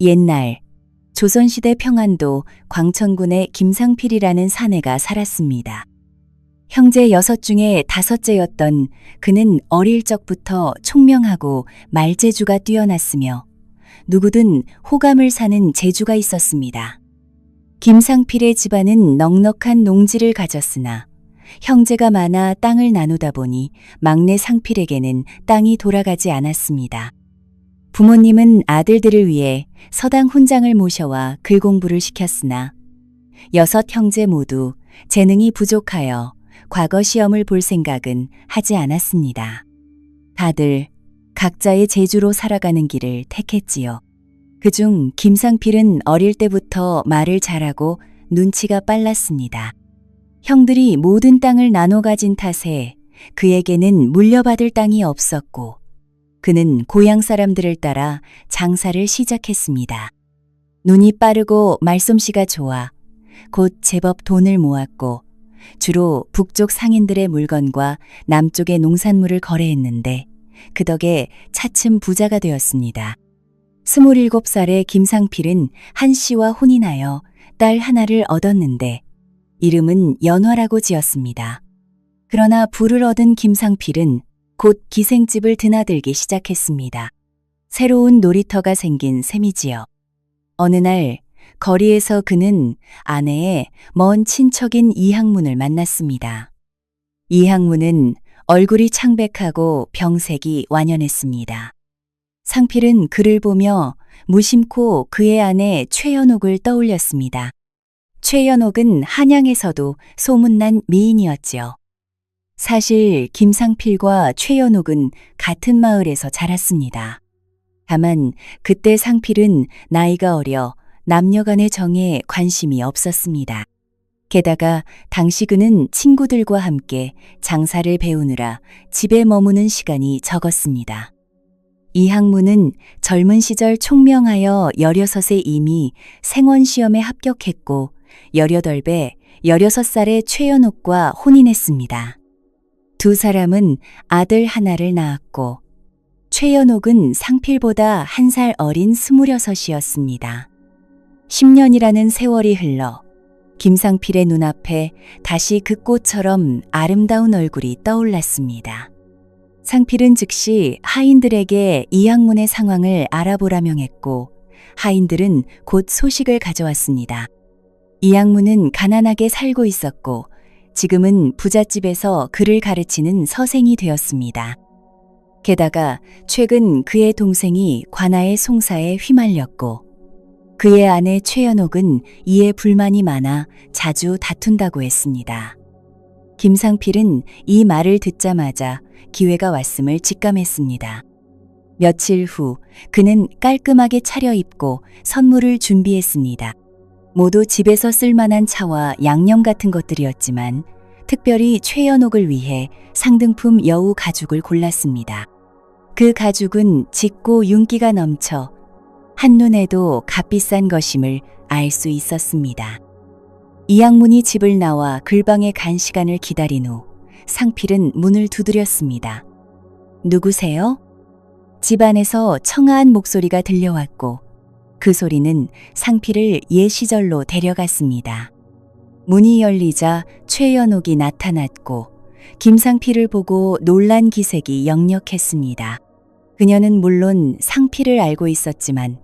옛날 조선시대 평안도 광천군에 김상필이라는 사내가 살았습니다. 형제 6 중에 5째였던 그는 어릴 적부터 총명하고 말재주가 뛰어났으며 누구든 호감을 사는 재주가 있었습니다. 김상필의 집안은 넉넉한 농지를 가졌으나 형제가 많아 땅을 나누다 보니 막내 상필에게는 땅이 돌아가지 않았습니다. 부모님은 아들들을 위해 서당 훈장을 모셔와 글 공부를 시켰으나 6 형제 모두 재능이 부족하여 과거 시험을 볼 생각은 하지 않았습니다. 다들 각자의 재주로 살아가는 길을 택했지요. 그중 김상필은 어릴 때부터 말을 잘하고 눈치가 빨랐습니다. 형들이 모든 땅을 나눠 가진 탓에 그에게는 물려받을 땅이 없었고 그는 고향 사람들을 따라 장사를 시작했습니다. 눈이 빠르고 말솜씨가 좋아 곧 제법 돈을 모았고 주로 북쪽 상인들의 물건과 남쪽의 농산물을 거래했는데 그 덕에 차츰 부자가 되었습니다. 27살의 김상필은 한 씨와 혼인하여 딸 하나를 얻었는데 이름은 연화라고 지었습니다. 그러나 부를 얻은 김상필은 곧 기생집을 드나들기 시작했습니다. 새로운 놀이터가 생긴 셈이지요. 어느 날 거리에서 그는 아내의 먼 친척인 이항문을 만났습니다. 이항문은 얼굴이 창백하고 병색이 완연했습니다. 상필은 그를 보며 무심코 그의 아내 최연옥을 떠올렸습니다. 최연옥은 한양에서도 소문난 미인이었지요. 사실 김상필과 최연옥은 같은 마을에서 자랐습니다. 다만 그때 상필은 나이가 어려 남녀 간의 정에 관심이 없었습니다. 게다가 당시 그는 친구들과 함께 장사를 배우느라 집에 머무는 시간이 적었습니다. 이항문은 젊은 시절 총명하여 16에 이미 생원시험에 합격했고 18배 16살의 최연옥과 혼인했습니다. 두 사람은 아들 하나를 낳았고 최연옥은 상필보다 1살 어린 26이었습니다. 10년이라는 세월이 흘러 김상필의 눈앞에 다시 그 꽃처럼 아름다운 얼굴이 떠올랐습니다. 상필은 즉시 하인들에게 이항문의 상황을 알아보라 명했고 하인들은 곧 소식을 가져왔습니다. 이항문은 가난하게 살고 있었고 지금은 부잣집에서 글을 가르치는 서생이 되었습니다. 게다가 최근 그의 동생이 관아의 송사에 휘말렸고 그의 아내 최연옥은 이에 불만이 많아 자주 다툰다고 했습니다. 김상필은 이 말을 듣자마자 기회가 왔음을 직감했습니다. 며칠 후 그는 깔끔하게 차려입고 선물을 준비했습니다. 모두 집에서 쓸만한 차와 양념 같은 것들이었지만 특별히 최연옥을 위해 상등품 여우 가죽을 골랐습니다. 그 가죽은 짙고 윤기가 넘쳐 한눈에도 값비싼 것임을 알 수 있었습니다. 이항문이 집을 나와 글방에 간 시간을 기다린 후 상필은 문을 두드렸습니다. 누구세요? 집 안에서 청아한 목소리가 들려왔고 그 소리는 상필을 옛 시절로 데려갔습니다. 문이 열리자 최연옥이 나타났고 김상필을 보고 놀란 기색이 역력했습니다. 그녀는 물론 상필을 알고 있었지만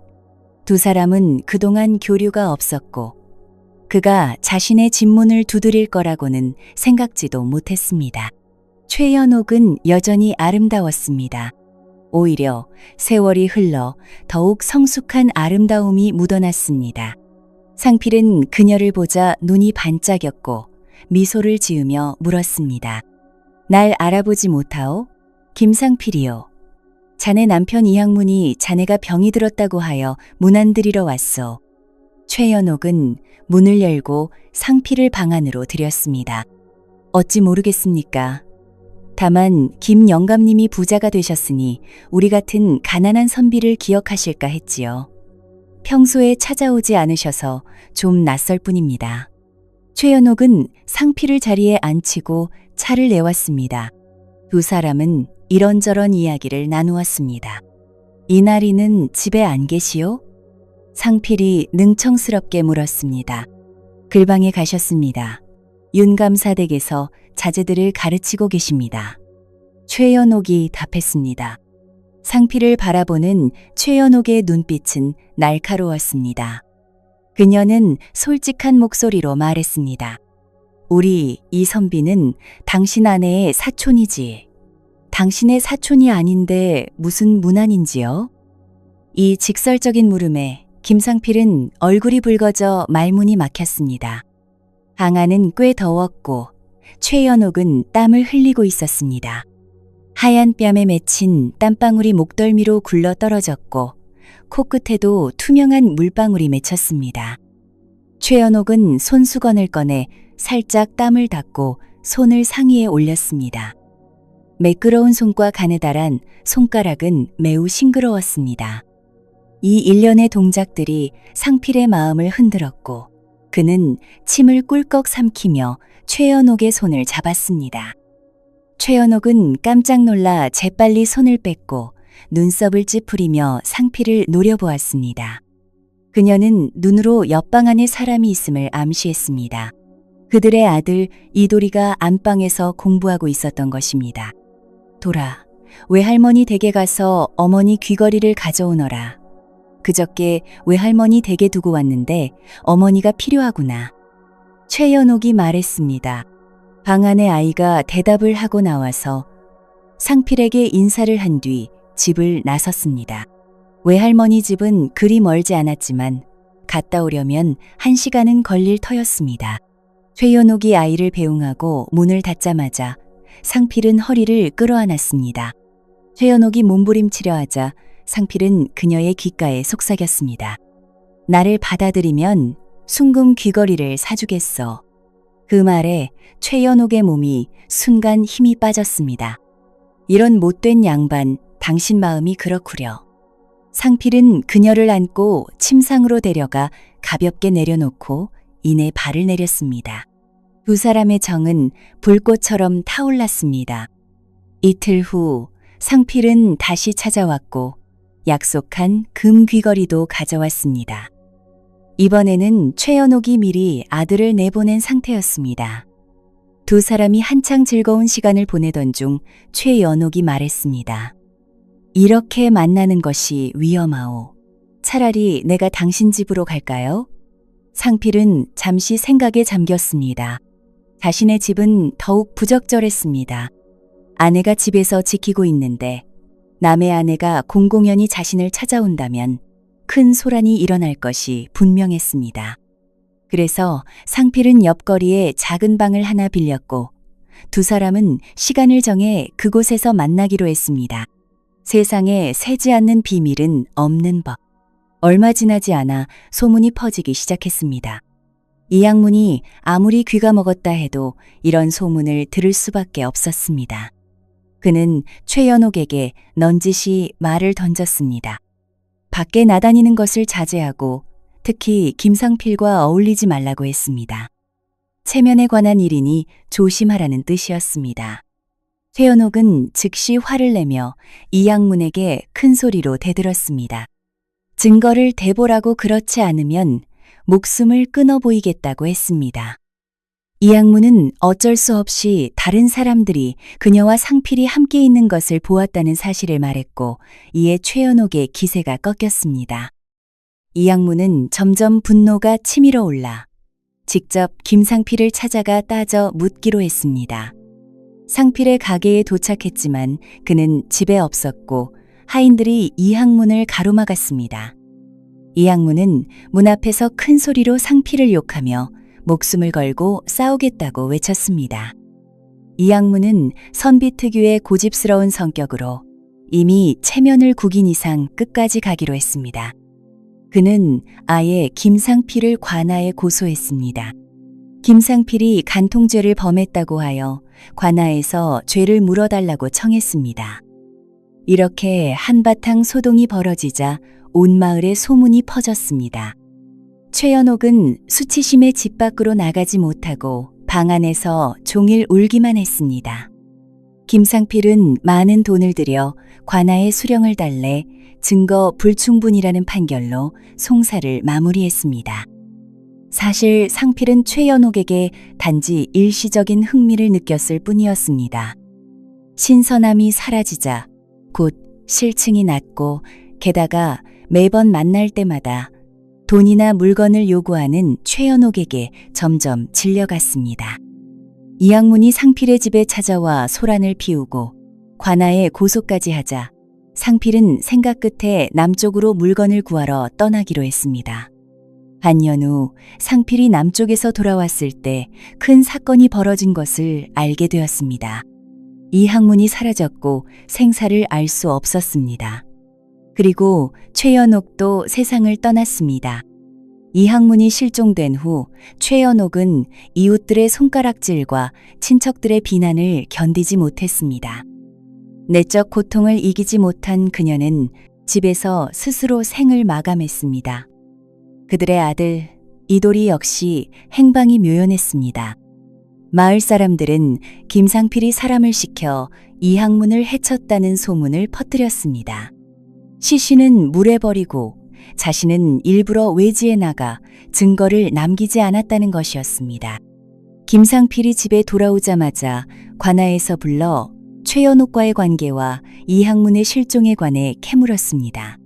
두 사람은 그동안 교류가 없었고 그가 자신의 집문을 두드릴 거라고는 생각지도 못했습니다. 최연옥은 여전히 아름다웠습니다. 오히려 세월이 흘러 더욱 성숙한 아름다움이 묻어났습니다. 상필은 그녀를 보자 눈이 반짝였고 미소를 지으며 물었습니다. 날 알아보지 못하오? 김상필이요. 자네 남편 이항문이 자네가 병이 들었다고 하여 문 안 들이러 왔소. 최연옥은 문을 열고 상필을 방 안으로 들였습니다. 어찌 모르겠습니까? 다만 김 영감님이 부자가 되셨으니 우리 같은 가난한 선비를 기억하실까 했지요. 평소에 찾아오지 않으셔서 좀 낯설 뿐입니다. 최연옥은 상필을 자리에 앉히고 차를 내왔습니다. 두 사람은 이런저런 이야기를 나누었습니다. 이날이는 집에 안 계시오? 상필이 능청스럽게 물었습니다. 글방에 가셨습니다. 윤감사댁에서 자제들을 가르치고 계십니다. 최연옥이 답했습니다. 상필을 바라보는 최연옥의 눈빛은 날카로웠습니다. 그녀는 솔직한 목소리로 말했습니다. 우리 이선비는 당신 아내의 사촌이지. 당신의 사촌이 아닌데 무슨 무난인지요? 이 직설적인 물음에 김상필은 얼굴이 붉어져 말문이 막혔습니다. 방 안은 꽤 더웠고 최연옥은 땀을 흘리고 있었습니다. 하얀 뺨에 맺힌 땀방울이 목덜미로 굴러 떨어졌고 코끝에도 투명한 물방울이 맺혔습니다. 최연옥은 손수건을 꺼내 살짝 땀을 닦고 손을 상의에 올렸습니다. 매끄러운 손과 가느다란 손가락은 매우 싱그러웠습니다. 이 일련의 동작들이 상필의 마음을 흔들었고 그는 침을 꿀꺽 삼키며 최연옥의 손을 잡았습니다. 최연옥은 깜짝 놀라 재빨리 손을 뺐고 눈썹을 찌푸리며 상필을 노려보았습니다. 그녀는 눈으로 옆방 안에 사람이 있음을 암시했습니다. 그들의 아들 이도리가 안방에서 공부하고 있었던 것입니다. 돌아, 외할머니 댁에 가서 어머니 귀걸이를 가져오너라. 그저께 외할머니 댁에 두고 왔는데 어머니가 필요하구나. 최연옥이 말했습니다. 방 안에 아이가 대답을 하고 나와서 상필에게 인사를 한 뒤 집을 나섰습니다. 외할머니 집은 그리 멀지 않았지만 갔다 오려면 1시간은 걸릴 터였습니다. 최연옥이 아이를 배웅하고 문을 닫자마자 상필은 허리를 끌어안았습니다. 최연옥이 몸부림치려 하자 상필은 그녀의 귓가에 속삭였습니다. 나를 받아들이면 순금 귀걸이를 사주겠어. 그 말에 최연옥의 몸이 순간 힘이 빠졌습니다. 이런 못된 양반, 당신 마음이 그렇구려. 상필은 그녀를 안고 침상으로 데려가 가볍게 내려놓고 이내 발을 내렸습니다. 두 사람의 정은 불꽃처럼 타올랐습니다. 이틀 후 상필은 다시 찾아왔고 약속한 금 귀걸이도 가져왔습니다. 이번에는 최연옥이 미리 아들을 내보낸 상태였습니다. 두 사람이 한창 즐거운 시간을 보내던 중 최연옥이 말했습니다. 이렇게 만나는 것이 위험하오. 차라리 내가 당신 집으로 갈까요? 상필은 잠시 생각에 잠겼습니다. 자신의 집은 더욱 부적절했습니다. 아내가 집에서 지키고 있는데 남의 아내가 공공연히 자신을 찾아온다면 큰 소란이 일어날 것이 분명했습니다. 그래서 상필은 옆거리에 작은 방을 하나 빌렸고 두 사람은 시간을 정해 그곳에서 만나기로 했습니다. 세상에 새지 않는 비밀은 없는 법. 얼마 지나지 않아 소문이 퍼지기 시작했습니다. 이양문이 아무리 귀가 먹었다 해도 이런 소문을 들을 수밖에 없었습니다. 그는 최연옥에게 넌지시 말을 던졌습니다. 밖에 나다니는 것을 자제하고 특히 김상필과 어울리지 말라고 했습니다. 체면에 관한 일이니 조심하라는 뜻이었습니다. 최연옥은 즉시 화를 내며 이양문에게 큰 소리로 대들었습니다. 증거를 대보라고 그렇지 않으면 목숨을 끊어 보이겠다고 했습니다. 이양문은 어쩔 수 없이 다른 사람들이 그녀와 상필이 함께 있는 것을 보았다는 사실을 말했고 이에 최연옥의 기세가 꺾였습니다. 이양문은 점점 분노가 치밀어 올라 직접 김상필을 찾아가 따져 묻기로 했습니다. 상필의 가게에 도착했지만 그는 집에 없었고 하인들이 이양문을 가로막았습니다. 이양문은 문 앞에서 큰 소리로 상필을 욕하며 목숨을 걸고 싸우겠다고 외쳤습니다. 이양문은 선비 특유의 고집스러운 성격으로 이미 체면을 구긴 이상 끝까지 가기로 했습니다. 그는 아예 김상필을 관아에 고소했습니다. 김상필이 간통죄를 범했다고 하여 관아에서 죄를 물어달라고 청했습니다. 이렇게 한바탕 소동이 벌어지자 온 마을에 소문이 퍼졌습니다. 최연옥은 수치심에 집 밖으로 나가지 못하고 방 안에서 종일 울기만 했습니다. 김상필은 많은 돈을 들여 관아에 수령을 달래 증거 불충분이라는 판결로 송사를 마무리했습니다. 사실 상필은 최연옥에게 단지 일시적인 흥미를 느꼈을 뿐이었습니다. 신선함이 사라지자 곧 실증이 났고 게다가 매번 만날 때마다 돈이나 물건을 요구하는 최연옥에게 점점 질려갔습니다. 이학문이 상필의 집에 찾아와 소란을 피우고 관아에 고소까지 하자 상필은 생각 끝에 남쪽으로 물건을 구하러 떠나기로 했습니다. 반년 후 상필이 남쪽에서 돌아왔을 때 큰 사건이 벌어진 것을 알게 되었습니다. 이학문이 사라졌고 생사를 알 수 없었습니다. 그리고 최연옥도 세상을 떠났습니다. 이학문이 실종된 후 최연옥은 이웃들의 손가락질과 친척들의 비난을 견디지 못했습니다. 내적 고통을 이기지 못한 그녀는 집에서 스스로 생을 마감했습니다. 그들의 아들 이돌이 역시 행방이 묘연했습니다. 마을 사람들은 김상필이 사람을 시켜 이학문을 해쳤다는 소문을 퍼뜨렸습니다. 시신은 물에 버리고 자신은 일부러 외지에 나가 증거를 남기지 않았다는 것이었습니다. 김상필이 집에 돌아오자마자 관아에서 불러 최연옥과의 관계와 이학문의 실종에 관해 캐물었습니다.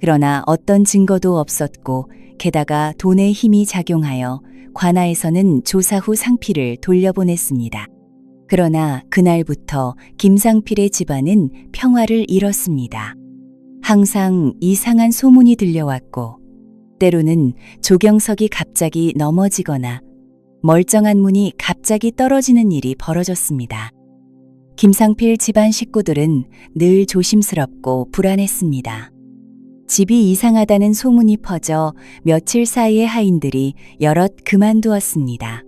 그러나 어떤 증거도 없었고 게다가 돈의 힘이 작용하여 관아에서는 조사 후 상필을 돌려보냈습니다. 그러나 그날부터 김상필의 집안은 평화를 잃었습니다. 항상 이상한 소문이 들려왔고 때로는 조경석이 갑자기 넘어지거나 멀쩡한 문이 갑자기 떨어지는 일이 벌어졌습니다. 김상필 집안 식구들은 늘 조심스럽고 불안했습니다. 집이 이상하다는 소문이 퍼져 며칠 사이에 하인들이 여럿 그만두었습니다.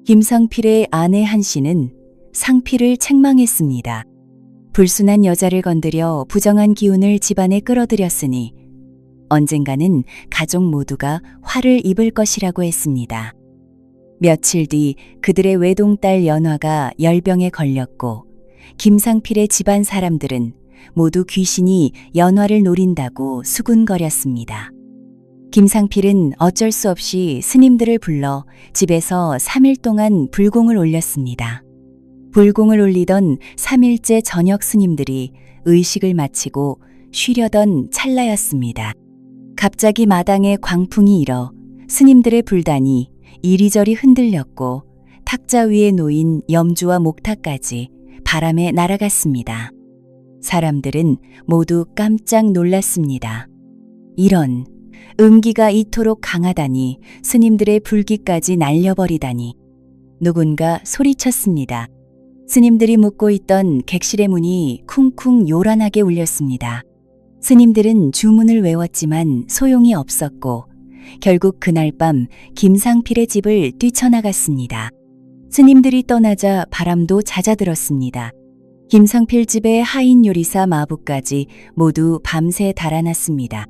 김상필의 아내 한씨는 상필을 책망했습니다. 불순한 여자를 건드려 부정한 기운을 집안에 끌어들였으니 언젠가는 가족 모두가 화를 입을 것이라고 했습니다. 며칠 뒤 그들의 외동딸 연화가 열병에 걸렸고 김상필의 집안 사람들은 모두 귀신이 연화를 노린다고 수군거렸습니다. 김상필은 어쩔 수 없이 스님들을 불러 집에서 3일 동안 불공을 올렸습니다. 불공을 올리던 3일째 저녁 스님들이 의식을 마치고 쉬려던 찰나였습니다. 갑자기 마당에 광풍이 일어 스님들의 불단이 이리저리 흔들렸고 탁자 위에 놓인 염주와 목탁까지 바람에 날아갔습니다. 사람들은 모두 깜짝 놀랐습니다. 이런 음기가 이토록 강하다니 스님들의 불기까지 날려버리다니 누군가 소리쳤습니다. 스님들이 묵고 있던 객실의 문이 쿵쿵 요란하게 울렸습니다. 스님들은 주문을 외웠지만 소용이 없었고 결국 그날 밤 김상필의 집을 뛰쳐나갔습니다. 스님들이 떠나자 바람도 잦아들었습니다. 김상필 집의 하인 요리사 마부까지 모두 밤새 달아났습니다.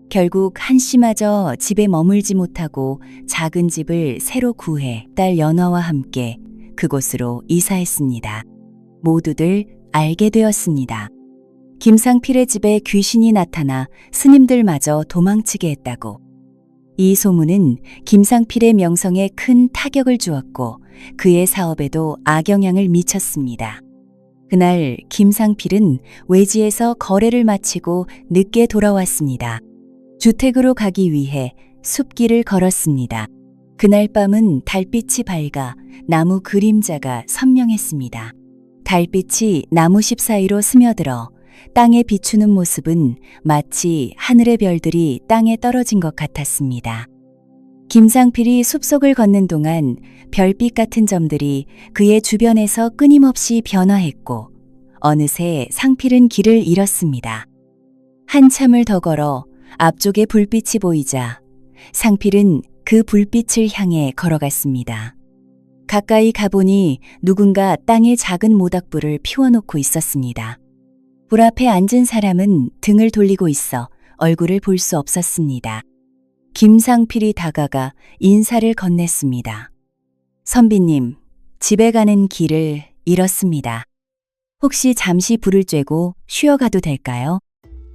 결국 한씨마저 집에 머물지 못하고 작은 집을 새로 구해 딸 연화와 함께 그곳으로 이사했습니다. 모두들 알게 되었습니다. 김상필의 집에 귀신이 나타나 스님들마저 도망치게 했다고. 이 소문은 김상필의 명성에 큰 타격을 주었고 그의 사업에도 악영향을 미쳤습니다. 그날 김상필은 외지에서 거래를 마치고 늦게 돌아왔습니다. 주택으로 가기 위해 숲길을 걸었습니다. 그날 밤은 달빛이 밝아 나무 그림자가 선명했습니다. 달빛이 나무십 사이로 스며들어 땅에 비추는 모습은 마치 하늘의 별들이 땅에 떨어진 것 같았습니다. 김상필이 숲속을 걷는 동안 별빛 같은 점들이 그의 주변에서 끊임없이 변화했고 어느새 상필은 길을 잃었습니다. 한참을 더 걸어 앞쪽에 불빛이 보이자 상필은 그 불빛을 향해 걸어갔습니다. 가까이 가보니 누군가 땅에 작은 모닥불을 피워놓고 있었습니다. 불 앞에 앉은 사람은 등을 돌리고 있어 얼굴을 볼 수 없었습니다. 김상필이 다가가 인사를 건넸습니다. 선비님, 집에 가는 길을 잃었습니다. 혹시 잠시 불을 쬐고 쉬어가도 될까요?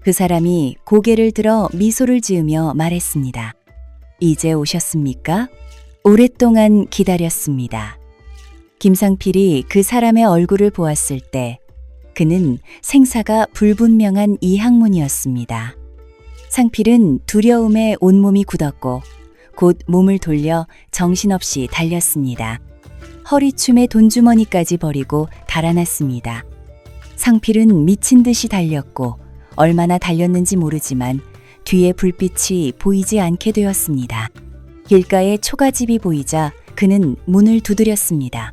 그 사람이 고개를 들어 미소를 지으며 말했습니다. 이제 오셨습니까? 오랫동안 기다렸습니다. 김상필이 그 사람의 얼굴을 보았을 때 그는 생사가 불분명한 이항문이었습니다. 상필은 두려움에 온몸이 굳었고 곧 몸을 돌려 정신없이 달렸습니다. 허리춤에 돈주머니까지 버리고 달아났습니다. 상필은 미친 듯이 달렸고 얼마나 달렸는지 모르지만 뒤에 불빛이 보이지 않게 되었습니다. 길가에 초가집이 보이자 그는 문을 두드렸습니다.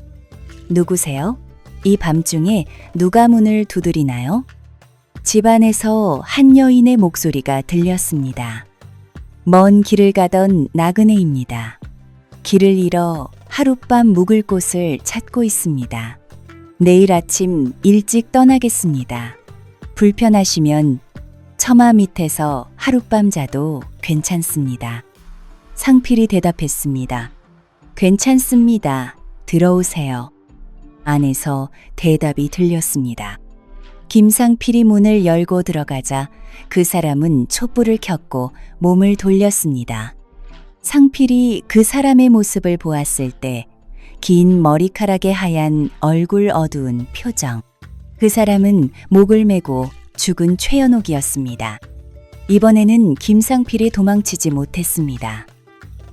누구세요? 이 밤중에 누가 문을 두드리나요? 집 안에서 한 여인의 목소리가 들렸습니다. 먼 길을 가던 나그네입니다. 길을 잃어 하룻밤 묵을 곳을 찾고 있습니다. 내일 아침 일찍 떠나겠습니다. 불편하시면 처마 밑에서 하룻밤 자도 괜찮습니다. 상필이 대답했습니다. 괜찮습니다. 들어오세요. 안에서 대답이 들렸습니다. 김상필이 문을 열고 들어가자 그 사람은 촛불을 켰고 몸을 돌렸습니다. 상필이 그 사람의 모습을 보았을 때 긴 머리카락에 하얀 얼굴 어두운 표정. 그 사람은 목을 메고 죽은 최연옥이었습니다. 이번에는 김상필이 도망치지 못했습니다.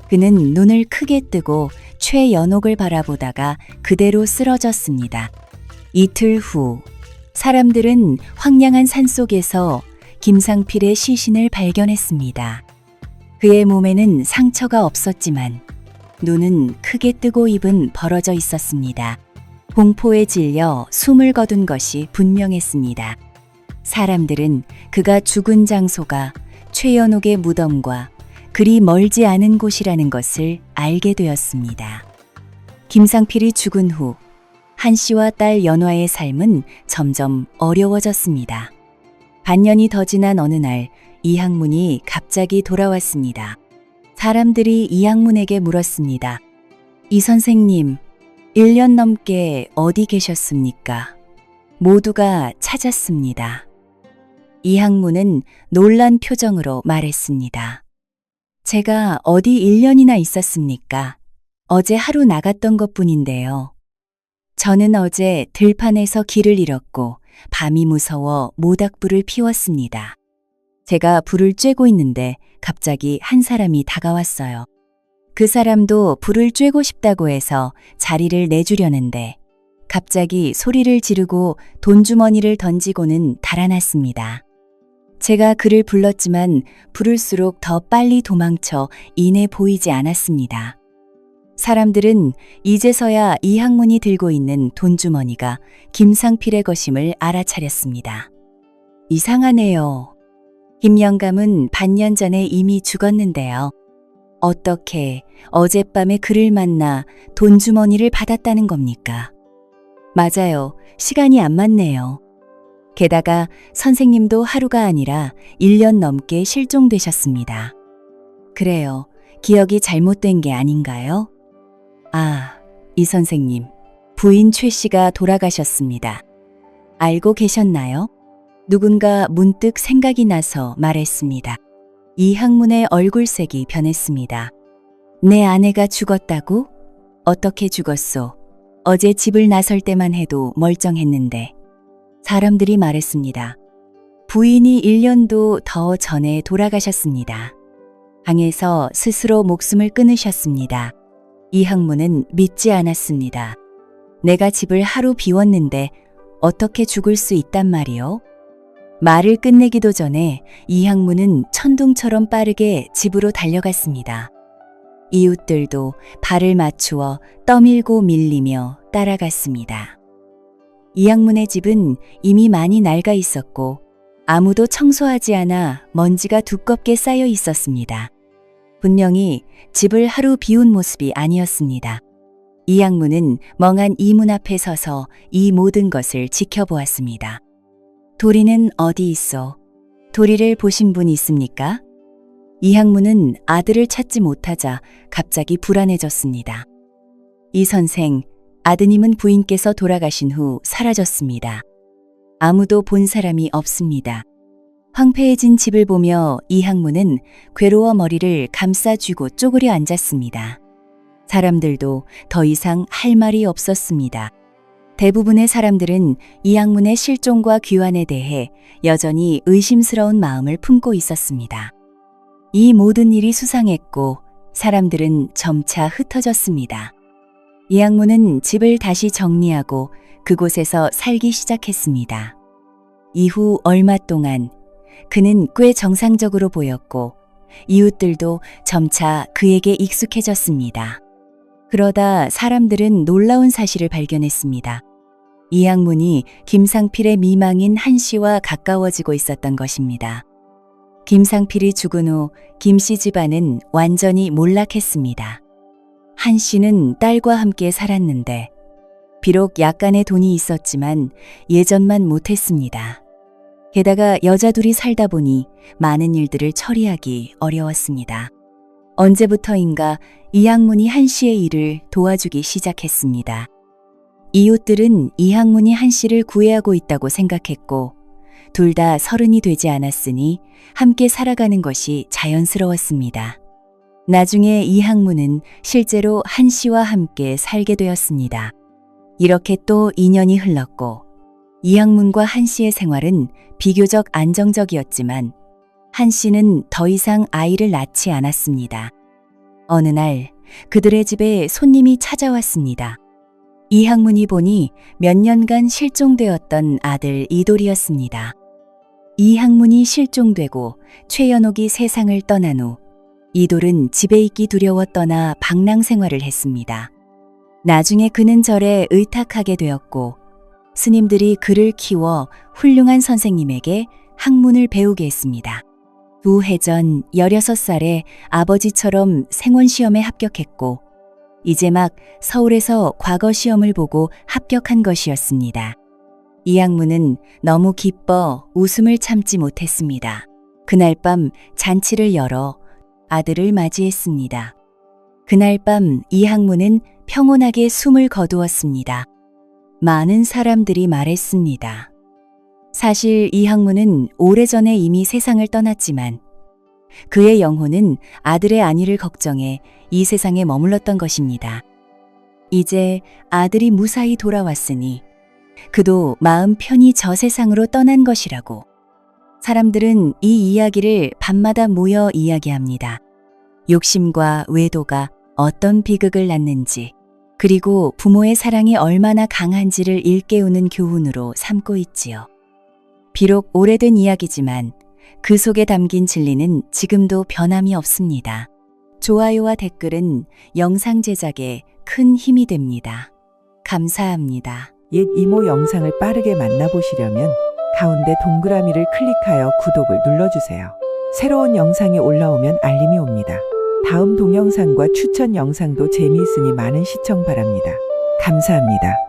그는 눈을 크게 뜨고 최연옥을 바라보다가 그대로 쓰러졌습니다. 이틀 후 사람들은 황량한 산속에서 김상필의 시신을 발견했습니다. 그의 몸에는 상처가 없었지만 눈은 크게 뜨고 입은 벌어져 있었습니다. 공포에 질려 숨을 거둔 것이 분명했습니다. 사람들은 그가 죽은 장소가 최연옥의 무덤과 그리 멀지 않은 곳이라는 것을 알게 되었습니다. 김상필이 죽은 후 한 씨와 딸 연화의 삶은 점점 어려워졌습니다. 반년이 더 지난 어느 날 이항문이 갑자기 돌아왔습니다. 사람들이 이항문에게 물었습니다. 이 선생님, 1년 넘게 어디 계셨습니까? 모두가 찾았습니다. 이항문은 놀란 표정으로 말했습니다. 제가 어디 1년이나 있었습니까? 어제 하루 나갔던 것뿐인데요. 저는 어제 들판에서 길을 잃었고 밤이 무서워 모닥불을 피웠습니다. 제가 불을 쬐고 있는데 갑자기 한 사람이 다가왔어요. 그 사람도 불을 쬐고 싶다고 해서 자리를 내주려는데 갑자기 소리를 지르고 돈주머니를 던지고는 달아났습니다. 제가 그를 불렀지만 부를수록 더 빨리 도망쳐 이내 보이지 않았습니다. 사람들은 이제서야 이항문이 들고 있는 돈주머니가 김상필의 것임을 알아차렸습니다. 이상하네요. 김영감은 반년 전에 이미 죽었는데요. 어떻게 어젯밤에 그를 만나 돈주머니를 받았다는 겁니까? 맞아요. 시간이 안 맞네요. 게다가 선생님도 하루가 아니라 1년 넘게 실종되셨습니다. 그래요. 기억이 잘못된 게 아닌가요? 아, 이 선생님, 부인 최 씨가 돌아가셨습니다. 알고 계셨나요? 누군가 문득 생각이 나서 말했습니다. 이항문의 얼굴색이 변했습니다. 내 아내가 죽었다고? 어떻게 죽었소? 어제 집을 나설 때만 해도 멀쩡했는데. 사람들이 말했습니다. 부인이 1년도 더 전에 돌아가셨습니다. 방에서 스스로 목숨을 끊으셨습니다. 이항문은 믿지 않았습니다. 내가 집을 하루 비웠는데 어떻게 죽을 수 있단 말이요? 말을 끝내기도 전에 이항문은 천둥처럼 빠르게 집으로 달려갔습니다. 이웃들도 발을 맞추어 떠밀고 밀리며 따라갔습니다. 이항문의 집은 이미 많이 낡아 있었고 아무도 청소하지 않아 먼지가 두껍게 쌓여 있었습니다. 분명히 집을 하루 비운 모습이 아니었습니다. 이항문은 멍한 이문 앞에 서서 이 모든 것을 지켜보았습니다. 도리는 어디 있어? 도리를 보신 분 있습니까? 이항문은 아들을 찾지 못하자 갑자기 불안해졌습니다. 이 선생, 아드님은 부인께서 돌아가신 후 사라졌습니다. 아무도 본 사람이 없습니다. 황폐해진 집을 보며 이학문은 괴로워 머리를 감싸쥐고 쪼그려 앉았습니다. 사람들도 더 이상 할 말이 없었습니다. 대부분의 사람들은 이학문의 실종과 귀환에 대해 여전히 의심스러운 마음을 품고 있었습니다. 이 모든 일이 수상했고 사람들은 점차 흩어졌습니다. 이학문은 집을 다시 정리하고 그곳에서 살기 시작했습니다. 이후 얼마 동안 그는 꽤 정상적으로 보였고 이웃들도 점차 그에게 익숙해졌습니다. 그러다 사람들은 놀라운 사실을 발견했습니다. 이학문이 김상필의 미망인 한씨와 가까워지고 있었던 것입니다. 김상필이 죽은 후 김씨 집안은 완전히 몰락했습니다. 한씨는 딸과 함께 살았는데 비록 약간의 돈이 있었지만 예전만 못했습니다. 게다가 여자 둘이 살다 보니 많은 일들을 처리하기 어려웠습니다. 언제부터인가 이학문이 한씨의 일을 도와주기 시작했습니다. 이웃들은 이학문이 한씨를 구애하고 있다고 생각했고 둘 다 30이 되지 않았으니 함께 살아가는 것이 자연스러웠습니다. 나중에 이학문은 실제로 한씨와 함께 살게 되었습니다. 이렇게 또 2년이 흘렀고 이학문과 한씨의 생활은 비교적 안정적이었지만 한씨는 더 이상 아이를 낳지 않았습니다. 어느 날 그들의 집에 손님이 찾아왔습니다. 이학문이 보니 몇 년간 실종되었던 아들 이돌이었습니다. 이학문이 실종되고 최연옥이 세상을 떠난 후 이돌은 집에 있기 두려워 떠나 방랑 생활을 했습니다. 나중에 그는 절에 의탁하게 되었고 스님들이 그를 키워 훌륭한 선생님에게 학문을 배우게 했습니다. 2해 전 16살에 아버지처럼 생원시험에 합격했고 이제 막 서울에서 과거 시험을 보고 합격한 것이었습니다. 이학문은 너무 기뻐 웃음을 참지 못했습니다. 그날 밤 잔치를 열어 아들을 맞이했습니다. 그날 밤 이학문은 평온하게 숨을 거두었습니다. 많은 사람들이 말했습니다. 사실 이학문은 오래전에 이미 세상을 떠났지만 그의 영혼은 아들의 안위를 걱정해 이 세상에 머물렀던 것입니다. 이제 아들이 무사히 돌아왔으니 그도 마음 편히 저 세상으로 떠난 것이라고 사람들은 이 이야기를 밤마다 모여 이야기합니다. 욕심과 외도가 어떤 비극을 낳는지 그리고 부모의 사랑이 얼마나 강한지를 일깨우는 교훈으로 삼고 있지요. 비록 오래된 이야기지만 그 속에 담긴 진리는 지금도 변함이 없습니다. 좋아요와 댓글은 영상 제작에 큰 힘이 됩니다. 감사합니다. 옛 이모 영상을 빠르게 만나보시려면 가운데 동그라미를 클릭하여 구독을 눌러주세요. 새로운 영상이 올라오면 알림이 옵니다. 다음 동영상과 추천 영상도 재미있으니 많은 시청 바랍니다. 감사합니다.